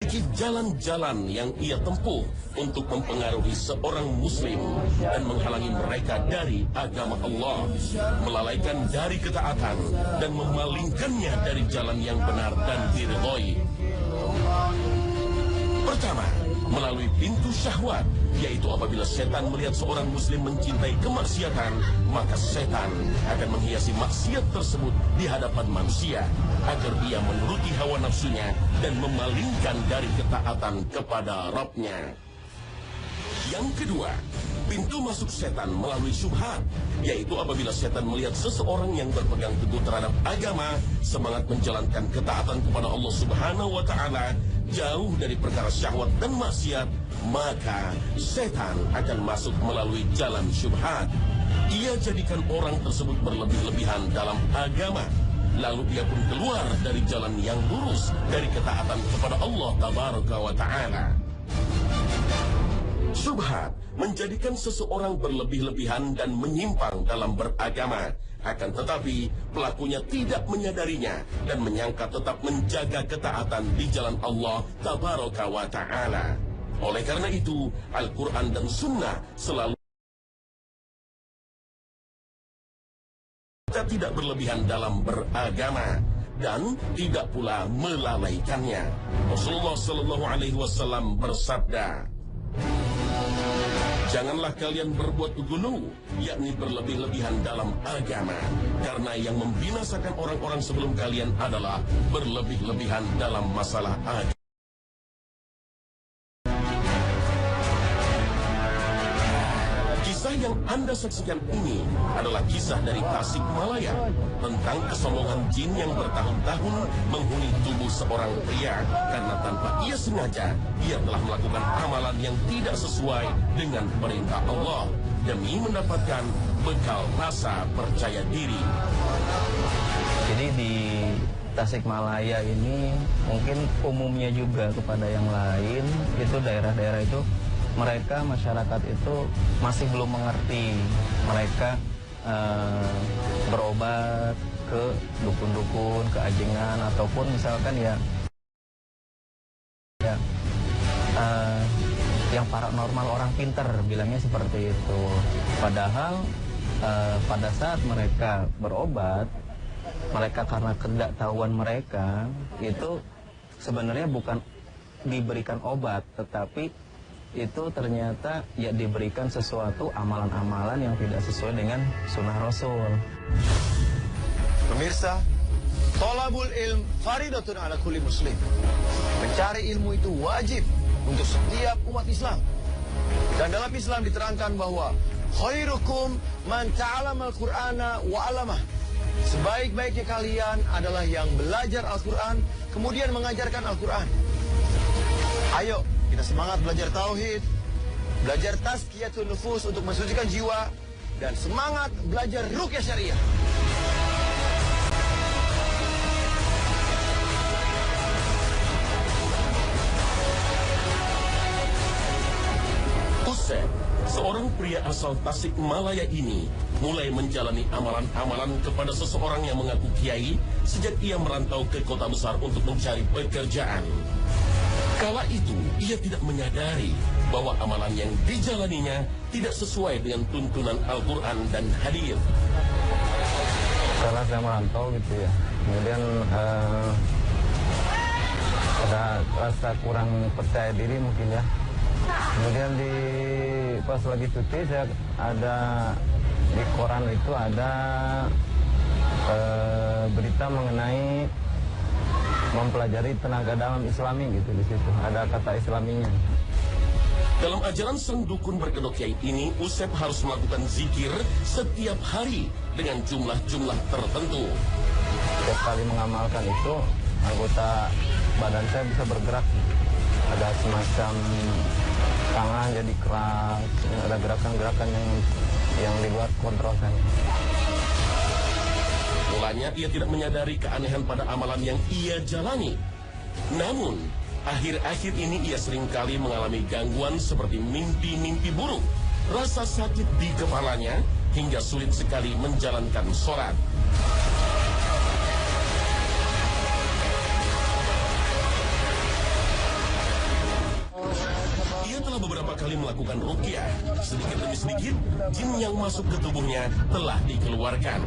memiliki jalan-jalan yang ia tempuh untuk mempengaruhi seorang muslim dan menghalangi mereka dari agama Allah, melalaikan dari ketaatan dan memalingkannya dari jalan yang benar dan diridhoi. Pertama, melalui pintu syahwat, yaitu apabila setan melihat seorang muslim mencintai kemaksiatan, maka setan akan menghiasi maksiat tersebut di hadapan manusia agar ia menuruti hawa nafsunya dan memalingkan dari ketaatan kepada Rabb-Nya. Yang kedua, pintu masuk setan melalui syubhat, yaitu apabila setan melihat seseorang yang berpegang teguh terhadap agama, semangat menjalankan ketaatan kepada Allah Subhanahu wa Ta'ala, jauh dari perkara syahwat dan maksiat, maka setan akan masuk melalui jalan syubhat. Ia jadikan orang tersebut berlebih-lebihan dalam agama, lalu ia pun keluar dari jalan yang lurus dari ketaatan kepada Allah Tabaraka wa Ta'ala. Syubhat menjadikan seseorang berlebih-lebihan dan menyimpang dalam beragama. Akan tetapi pelakunya tidak menyadarinya dan menyangka tetap menjaga ketaatan di jalan Allah Tabaraka wa Ta'ala. Oleh karena itu, Al-Quran dan Sunnah selalu kita tidak berlebihan dalam beragama dan tidak pula melalaikannya. Rasulullah Sallallahu Alaihi Wasallam bersabda, janganlah kalian berbuat ghulu, yakni berlebih-lebihan dalam agama, karena yang membinasakan orang-orang sebelum kalian adalah berlebih-lebihan dalam masalah agama. Kisah yang Anda saksikan ini adalah kisah dari Tasikmalaya tentang kesombongan jin yang bertahun-tahun menghuni tubuh seorang pria karena tanpa ia sengaja ia telah melakukan amalan yang tidak sesuai dengan perintah Allah demi mendapatkan bekal rasa percaya diri. Jadi di Tasikmalaya ini mungkin umumnya juga kepada yang lain, itu daerah-daerah itu mereka, masyarakat itu masih belum mengerti. Mereka berobat ke dukun-dukun, ke ajengan, ataupun misalkan yang paranormal, orang pinter bilangnya seperti itu. Padahal pada saat mereka berobat, mereka karena ketidaktahuan mereka itu sebenarnya bukan diberikan obat, tetapi itu ternyata ya diberikan sesuatu amalan-amalan yang tidak sesuai dengan sunnah Rasul. Pemirsa, thalabul ilm faridatun ala kulli muslim. Mencari ilmu itu wajib untuk setiap umat Islam. Dan dalam Islam diterangkan bahwa khairukum man ta'allama al-Qur'ana wa 'allamah. Sebaik-baiknya kalian adalah yang belajar Al-Quran kemudian mengajarkan Al-Quran. Ayo kita semangat belajar tauhid, belajar tazkiyatun nufus untuk mensucikan jiwa, dan semangat belajar ruqyah syariah. Usep, seorang pria asal Tasikmalaya ini mulai menjalani amalan-amalan kepada seseorang yang mengaku kiai sejak ia merantau ke kota besar untuk mencari pekerjaan. Kala itu, ia tidak menyadari bahwa amalan yang dijalaninya tidak sesuai dengan tuntunan Al-Quran dan hadis. Karena saya merantau gitu ya, kemudian ada rasa kurang percaya diri mungkin ya. Kemudian pas lagi cuti saya ada di koran itu ada berita mengenai mempelajari tenaga dalam Islami gitu, di situ ada kata Islaminya. Dalam ajaran sang dukun berkedok kiai ini, Usep harus melakukan zikir setiap hari dengan jumlah-jumlah tertentu. Setiap kali mengamalkan itu, anggota badan saya bisa bergerak. Ada semacam tangan jadi keras, ada gerakan-gerakan yang di luar kontrol saya. Mulanya ia tidak menyadari keanehan pada amalan yang ia jalani. Namun, akhir-akhir ini ia seringkali mengalami gangguan seperti mimpi-mimpi buruk, rasa sakit di kepalanya, hingga sulit sekali menjalankan sholat. Setelah beberapa kali melakukan ruqyah, sedikit demi sedikit, jin yang masuk ke tubuhnya telah dikeluarkan.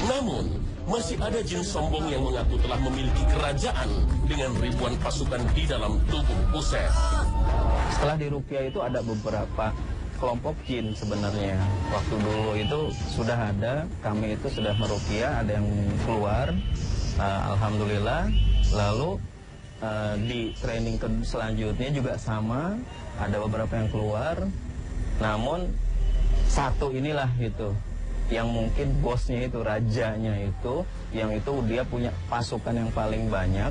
Namun, masih ada jin sombong yang mengaku telah memiliki kerajaan dengan ribuan pasukan di dalam tubuh Usep. Setelah diruqyah itu ada beberapa kelompok jin sebenarnya. Waktu dulu itu sudah ada, kami itu sudah meruqyah, ada yang keluar, alhamdulillah. Lalu di training selanjutnya juga sama, ada beberapa yang keluar. Namun satu inilah itu yang mungkin bosnya itu, rajanya itu, yang itu dia punya pasukan yang paling banyak,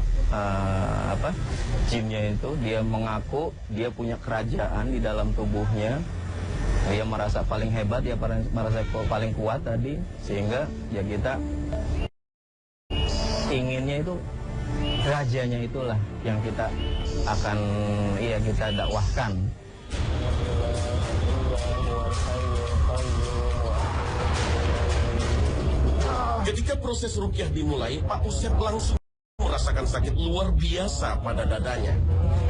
jinnya itu, dia mengaku dia punya kerajaan di dalam tubuhnya. Dia merasa paling hebat, dia merasa paling kuat tadi, sehingga ya kita inginnya itu rajanya itulah yang kita akan kita dakwahkan. Ketika proses ruqyah dimulai, Pak Usep langsung merasakan sakit luar biasa pada dadanya.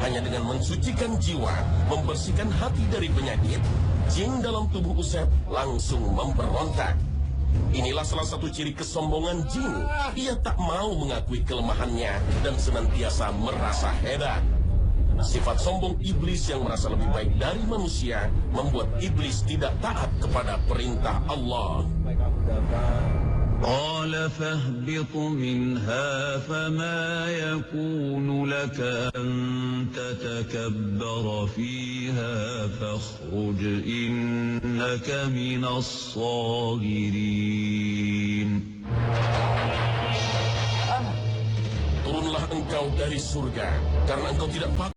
Hanya dengan mensucikan jiwa, membersihkan hati dari penyakit, jin dalam tubuh Usep langsung memberontak. Inilah salah satu ciri kesombongan jin. Ia tak mau mengakui kelemahannya dan senantiasa merasa hebat. Sifat sombong iblis yang merasa lebih baik dari manusia membuat iblis tidak taat kepada perintah Allah. قال فاهبط منها فما يكون لك أن تتكبر فيها فاخرج إنك من الصاغرين. Turunlah engkau dari surga karena engkau tidak patut